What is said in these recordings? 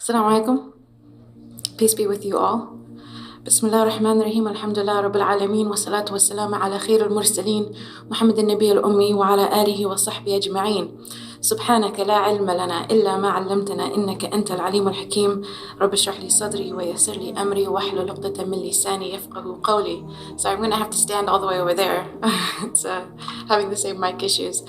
Assalamu alaikum. Peace be with you all. Bismillah ar-Rahman ar-Rahim. Alhamdulillah Rabbil Alameen. Wa salatu wa salam ala khair al-mursaleen. Muhammad al-Nabi al-Ummi wa ala alihi wa sahbihi ajma'een. سبحانك لا علم لنا إلا ما علمتنا إنك أنت العليم الحكيم رب اشرح لي صدري ويسر لي أمري واحلل عقدة من لساني يفقهوا قولي. So I'm going to have to stand all the way over there. It's having the same mic issues.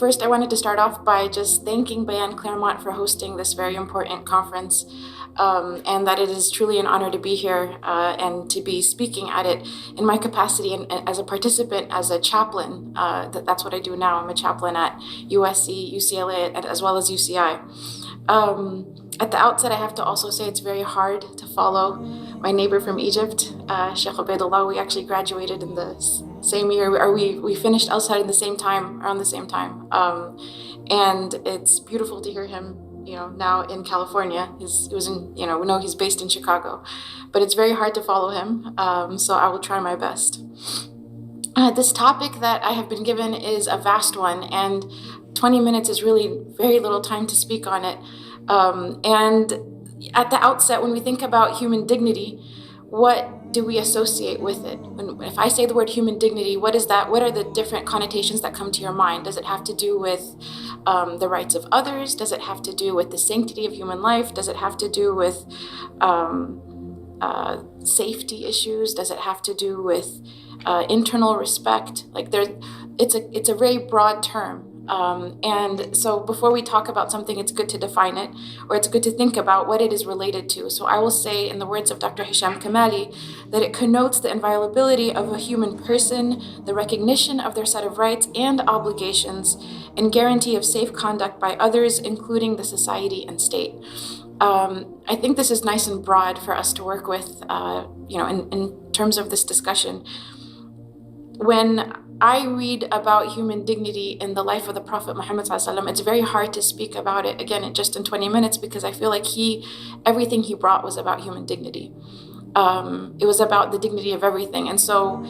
First, I wanted to start off by just thanking Bayan Claremont for hosting this very important conference. And that it is truly an honor to be here and to be speaking at it in my capacity and as a participant, as a chaplain. That's what I do now. I'm a chaplain at USC, UCLA, as well as UCI. At the outset, I have to also say it's very hard to follow my neighbor from Egypt, Sheikh Ubaidullah. We actually graduated in the same year, or we finished outside at the same time, around the same time. And it's beautiful to hear him now in California. We know he's based in Chicago, but it's very hard to follow him. So I will try my best. This topic that I have been given is a vast one, and 20 minutes is really very little time to speak on it. And at the outset, when we think about human dignity, what do we associate with it? If I say the word human dignity, what is that? What are the different connotations that come to your mind? Does it have to do with the rights of others? Does it have to do with the sanctity of human life? Does it have to do with safety issues? Does it have to do with internal respect? It's a very broad term. And so before we talk about something, it's good to define it, or it's good to think about what it is related to. So I will say, in the words of Dr. Hisham Kamali, that it connotes the inviolability of a human person, the recognition of their set of rights and obligations, and guarantee of safe conduct by others, including the society and state. I think this is nice and broad for us to work with, in terms of this discussion. When I read about human dignity in the life of the Prophet Muhammad ﷺ, it's very hard to speak about it, again, just in 20 minutes, because I feel like everything he brought was about human dignity. It was about the dignity of everything. And so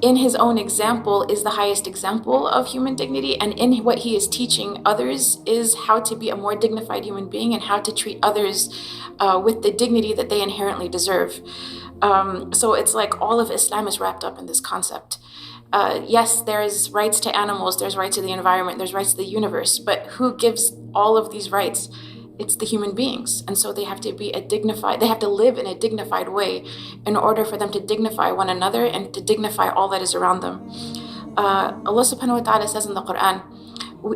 in his own example is the highest example of human dignity. And in what he is teaching others is how to be a more dignified human being and how to treat others with the dignity that they inherently deserve. So it's like all of Islam is wrapped up in this concept. Yes, there's rights to animals, there's rights to the environment, there's rights to the universe, but who gives all of these rights? It's the human beings. And so they have to live in a dignified way in order for them to dignify one another and to dignify all that is around them. Allah subhanahu wa ta'ala says in the Quran,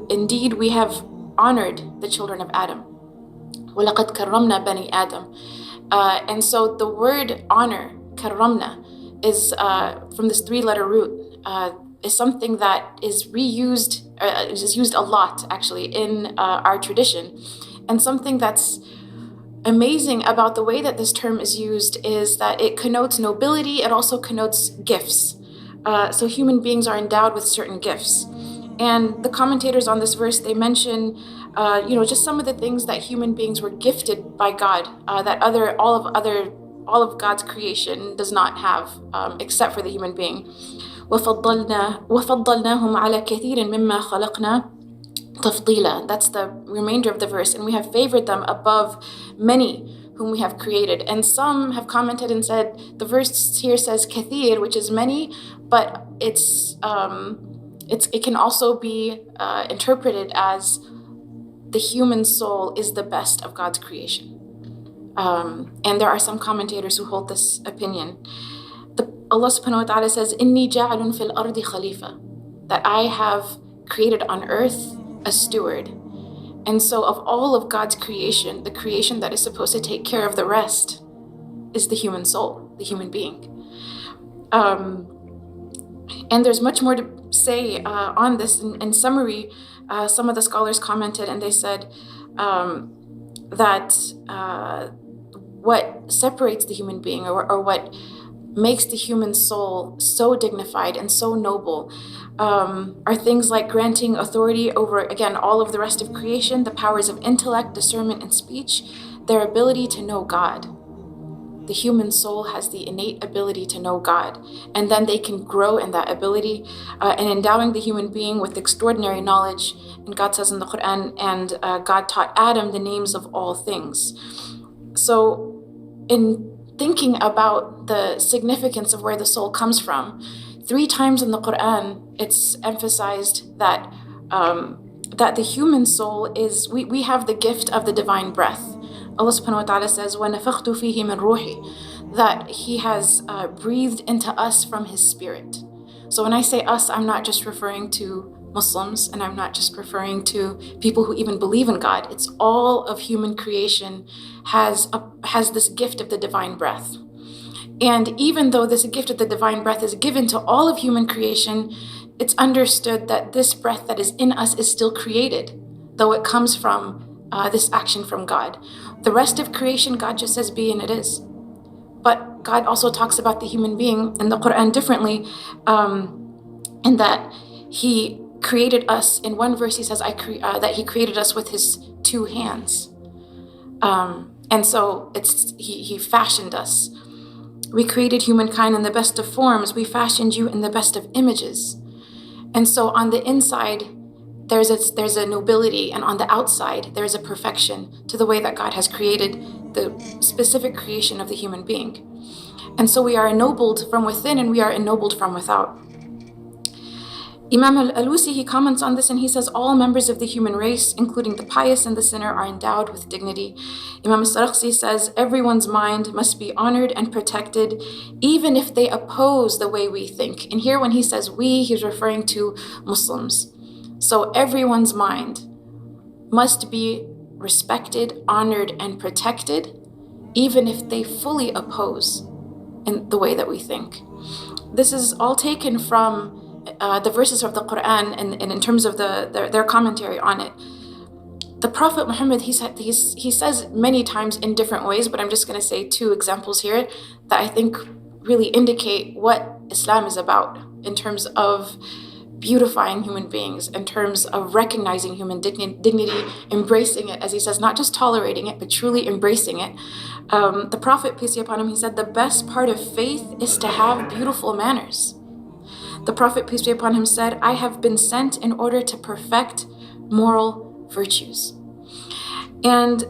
indeed we have honored the children of Adam. وَلَقَدْ كَرَّمْنَا بَنِي آدَمَ. And so the word honor, karramna, is from this three-letter root, is something that is reused, is used a lot actually in our tradition. And something that's amazing about the way that this term is used is that it connotes nobility, it also connotes gifts. So human beings are endowed with certain gifts. And the commentators on this verse, they mention just some of the things that human beings were gifted by God, that all of God's creation does not have, except for the human being. وَفَضَّلْنَاهُمْ عَلَى كَثِيرٍ مِمَّا خَلَقْنَا تَفْضِيلًا. That's the remainder of the verse. And we have favored them above many whom we have created. And some have commented and said, the verse here says kathir, which is many, but it can also be interpreted as the human soul is the best of God's creation. And there are some commentators who hold this opinion. Allah subhanahu wa ta'ala says, Inni ja'alun fil ardi khalifa, that I have created on earth a steward. And so of all of God's creation, the creation that is supposed to take care of the rest is the human soul, the human being. And there's much more to say on this. In summary, some of the scholars commented and they said that what separates the human being or what makes the human soul so dignified and so noble are things like granting authority over, again, all of the rest of creation, the powers of intellect, discernment, and speech, their ability to know God. The the human soul has the innate ability to know God, and then they can grow in that ability, and endowing the human being with extraordinary knowledge. And God says in the Quran, and God taught Adam the names of all things. So in thinking about the significance of where the soul comes from, 3 times in the Quran, it's emphasized that that the human soul is, we have the gift of the divine breath. Allah subhanahu wa ta'ala says, وَنَفَخْتُ فِيهِ مِنْ رُوحِي, that He has breathed into us from His Spirit. So when I say us, I'm not just referring to Muslims, and I'm not just referring to people who even believe in God. It's all of human creation has this gift of the divine breath. And even though this gift of the divine breath is given to all of human creation, it's understood that this breath that is in us is still created, though it comes from this action from God. The rest of creation, God just says be, and it is. But God also talks about the human being in the Quran differently, in that He created us. In one verse He says that He created us with His 2 hands. And so He fashioned us. We created humankind in the best of forms. We fashioned you in the best of images. And so on the inside, there's a nobility, and on the outside, there's a perfection to the way that God has created the specific creation of the human being. And so we are ennobled from within, and we are ennobled from without. Imam al-Alusi, he comments on this, and he says, all members of the human race, including the pious and the sinner, are endowed with dignity. Imam al-Sarakhsi says, everyone's mind must be honored and protected, even if they oppose the way we think. And here when he says we, he's referring to Muslims. So everyone's mind must be respected, honored, and protected, even if they fully oppose in the way that we think. This is all taken from the verses of the Quran, and in terms of their commentary on it. The Prophet Muhammad, he says many times in different ways, but I'm just going to say 2 examples here that I think really indicate what Islam is about in terms of beautifying human beings, in terms of recognizing human dignity, embracing it, as he says, not just tolerating it, but truly embracing it. The Prophet, peace be upon him, he said, the best part of faith is to have beautiful manners. The Prophet, peace be upon him, said, I have been sent in order to perfect moral virtues. And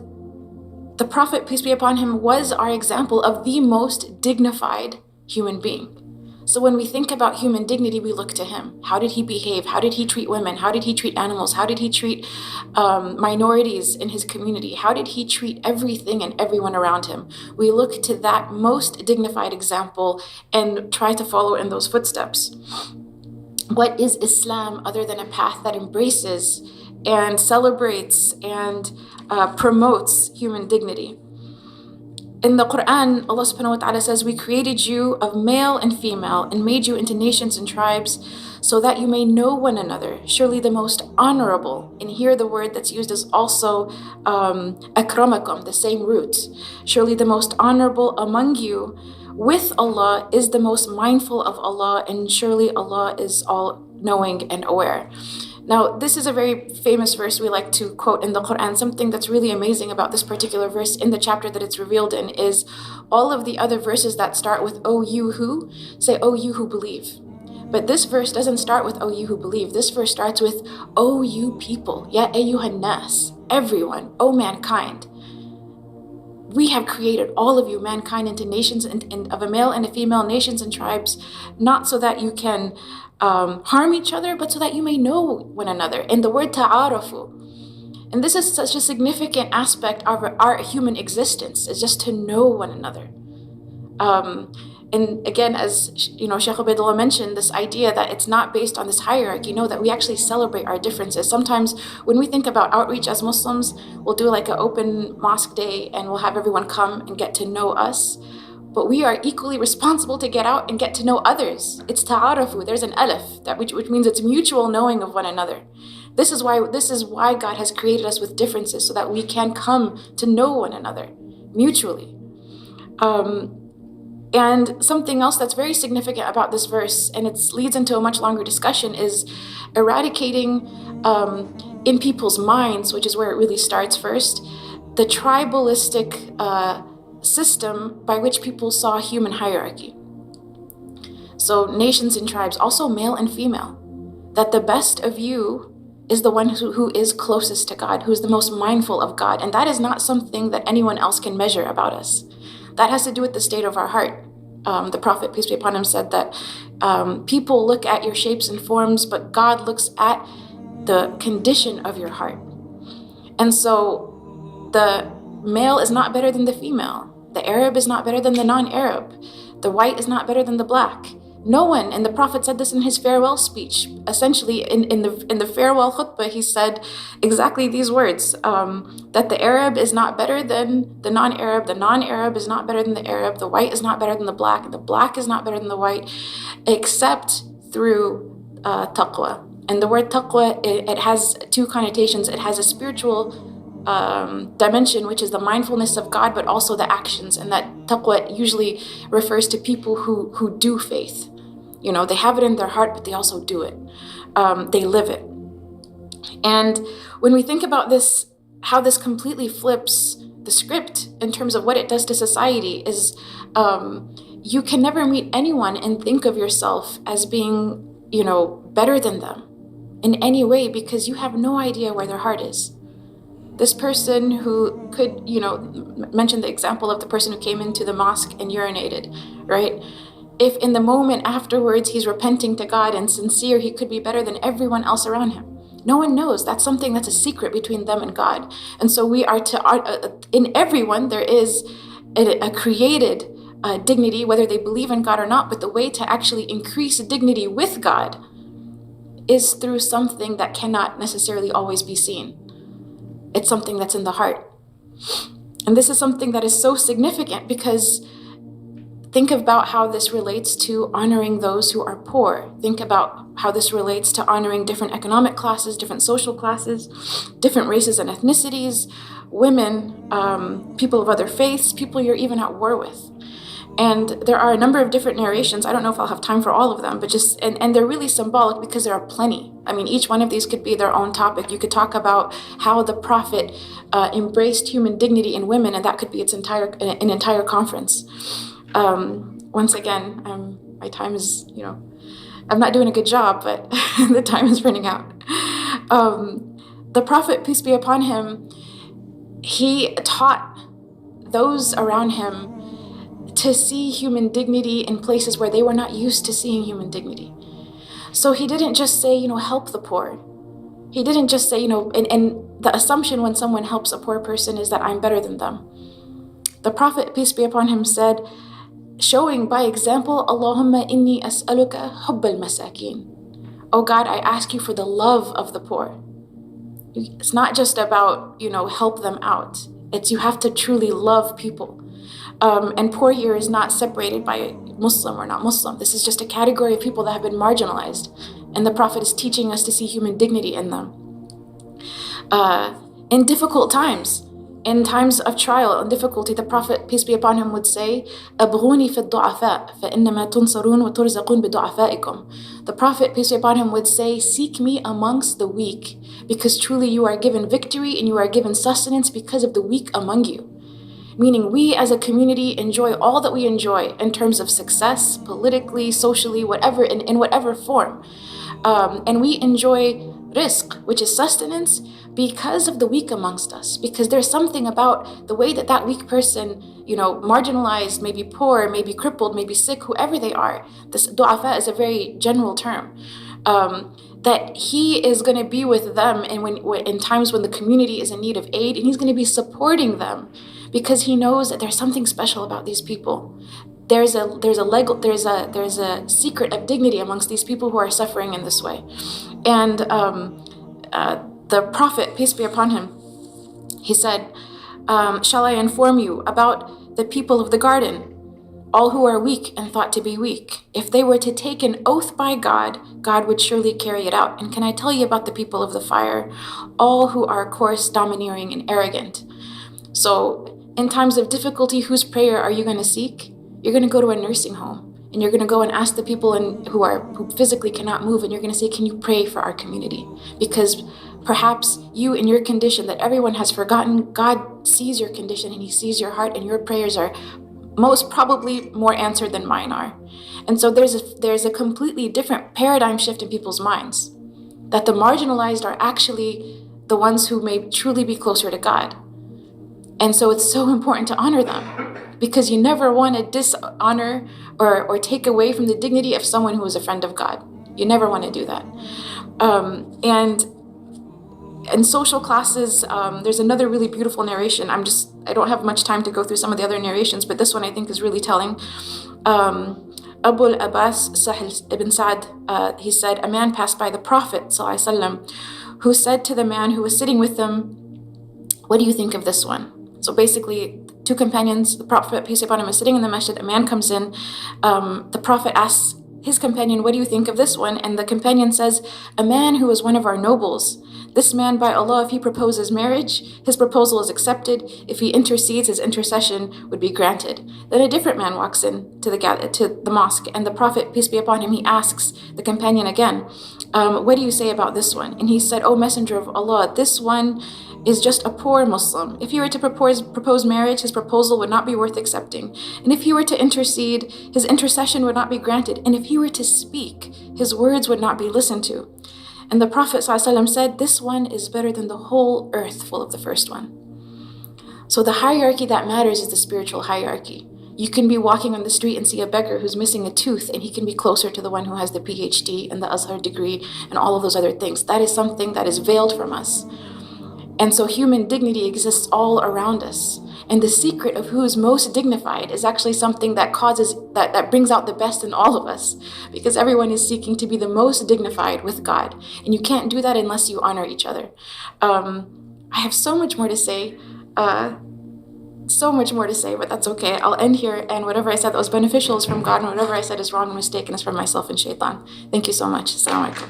the Prophet, peace be upon him, was our example of the most dignified human being. So when we think about human dignity, we look to him. How did he behave? How did he treat women? How did he treat animals? How did he treat minorities in his community? How did he treat everything and everyone around him? We look to that most dignified example and try to follow in those footsteps. What is Islam other than a path that embraces and celebrates and promotes human dignity? In the Quran, Allah subhanahu wa ta'ala says, we created you of male and female and made you into nations and tribes so that you may know one another. Surely the most honorable, and here the word that's used is also akramakum, the same root. Surely the most honorable among you with Allah is the most mindful of Allah, and surely Allah is all knowing and aware. Now, this is a very famous verse we like to quote in the Quran. Something that's really amazing about this particular verse in the chapter that it's revealed in is all of the other verses that start with, O you who, say, O you who believe. But this verse doesn't start with, O you who believe. This verse starts with, O you people, ya ayyuhan nas, everyone, O mankind. We have created all of you, mankind, into nations and of a male and a female, nations and tribes, not so that you can harm each other, but so that you may know one another. And the word ta'arafu. And this is such a significant aspect of our human existence, is just to know one another. And again, as you know, Shaykh Ubaidullah mentioned, this idea that it's not based on this hierarchy, that we actually celebrate our differences. Sometimes when we think about outreach as Muslims, we'll do like an open mosque day and we'll have everyone come and get to know us. But we are equally responsible to get out and get to know others. It's ta'arafu, there's an alif, which means it's mutual knowing of one another. This is why God has created us with differences, so that we can come to know one another mutually. And something else that's very significant about this verse, and it leads into a much longer discussion, is eradicating in people's minds, which is where it really starts first, the tribalistic system by which people saw human hierarchy. So nations and tribes, also male and female, that the best of you is the one who is closest to God, who's the most mindful of God. And that is not something that anyone else can measure about us. That has to do with the state of our heart. The Prophet, peace be upon him, said that people look at your shapes and forms, but God looks at the condition of your heart. And so the male is not better than the female. The Arab is not better than the non-Arab. The white is not better than the black. No one, and the Prophet said this in his farewell speech. Essentially, in the farewell khutbah, he said exactly these words, that the Arab is not better than the non-Arab is not better than the Arab, the white is not better than the black, and the black is not better than the white, except through taqwa. And the word taqwa, it has two connotations. It has a spiritual dimension, which is the mindfulness of God, but also the actions. And that taqwa usually refers to people who do faith. You know, they have it in their heart, but they also do it. They live it. And when we think about this, how this completely flips the script in terms of what it does to society is you can never meet anyone and think of yourself as being, you know, better than them in any way, because you have no idea where their heart is. This person who could, you know, mention the example of the person who came into the mosque and urinated, right? If in the moment afterwards he's repenting to God and sincere, he could be better than everyone else around him. No one knows. That's something that's a secret between them and God. And so we are in everyone, there is a created dignity, whether they believe in God or not. But the way to actually increase dignity with God is through something that cannot necessarily always be seen. It's something that's in the heart. And this is something that is so significant because think about how this relates to honoring those who are poor. Think about how this relates to honoring different economic classes, different social classes, different races and ethnicities, women, people of other faiths, people you're even at war with. And there are a number of different narrations. I don't know if I'll have time for all of them, but and they're really symbolic because there are plenty. I mean, each one of these could be their own topic. You could talk about how the Prophet embraced human dignity in women, and that could be an entire conference. Once again, my time is, you know, I'm not doing a good job, but the time is running out. The Prophet, peace be upon him, he taught those around him to see human dignity in places where they were not used to seeing human dignity. So he didn't just say, you know, help the poor. He didn't just say, you know, and the assumption when someone helps a poor person is that I'm better than them. The Prophet, peace be upon him, said, showing by example, Allahumma inni as'aluka hubbal masakin. Oh God, I ask you for the love of the poor. It's not just about, you know, help them out. It's you have to truly love people. And poor here is not separated by Muslim or not Muslim. This is just a category of people that have been marginalized. And the Prophet is teaching us to see human dignity in them. In difficult times, in times of trial and difficulty, the Prophet, peace be upon him, would say, أبغوني في الضعفاء فإنما تنصرون وترزقون بضعفائكم. The Prophet, peace be upon him, would say, seek me amongst the weak, because truly you are given victory and you are given sustenance because of the weak among you. Meaning we as a community enjoy all that we enjoy in terms of success, politically, socially, whatever, in whatever form. And we enjoy rizq, which is sustenance, because of the weak amongst us. Because there's something about the way that weak person, you know, marginalized, maybe poor, maybe crippled, maybe sick, whoever they are. This du'afa is a very general term. That he is going to be with them and in times when the community is in need of aid, and he's going to be supporting them because he knows that there's something special about these people. There's a secret of dignity amongst these people who are suffering in this way. And the Prophet, peace be upon him, he said, shall I inform you about the people of the garden? All who are weak and thought to be weak. If they were to take an oath by God, God would surely carry it out. And can I tell you about the people of the fire? All who are coarse, domineering, and arrogant. So in times of difficulty, whose prayer are you going to seek? You're going to go to a nursing home and you're going to go and ask the people who physically cannot move, and you're going to say, can you pray for our community? Because perhaps you, in your condition that everyone has forgotten, God sees your condition and he sees your heart, and your prayers are most probably more answered than mine are. And so there's a completely different paradigm shift in people's minds, that the marginalized are actually the ones who may truly be closer to God. And so it's so important to honor them, because you never want to dishonor or take away from the dignity of someone who is a friend of God. You never want to do that. And in social classes, there's another really beautiful narration. I don't have much time to go through some of the other narrations, but this one I think is really telling. Abu al-Abbas Sahil ibn Sa'd, he said, a man passed by the Prophet ﷺ, who said to the man who was sitting with them, what do you think of this one? So basically, two companions, the Prophet, peace be upon him, is sitting in the masjid. A man comes in. The Prophet asks his companion, what do you think of this one? And the companion says, a man who is one of our nobles. This man, by Allah, if he proposes marriage, his proposal is accepted. If he intercedes, his intercession would be granted. Then a different man walks in to the mosque, and the Prophet, peace be upon him, he asks the companion again, what do you say about this one? And he said, O Messenger of Allah, this one is just a poor Muslim. If he were to propose marriage, his proposal would not be worth accepting. And if he were to intercede, his intercession would not be granted. And if he were to speak, his words would not be listened to. And the Prophet ﷺ said, this one is better than the whole earth full of the first one. So the hierarchy that matters is the spiritual hierarchy. You can be walking on the street and see a beggar who's missing a tooth, and he can be closer to the one who has the PhD and the Azhar degree and all of those other things. That is something that is veiled from us. And so human dignity exists all around us. And the secret of who is most dignified is actually something that that brings out the best in all of us, because everyone is seeking to be the most dignified with God. And you can't do that unless you honor each other. I have so much more to say, but that's okay. I'll end here, and whatever I said that was beneficial is from God, and whatever I said is wrong and mistaken is from myself and shaitan. Thank you so much. Assalamu alaikum.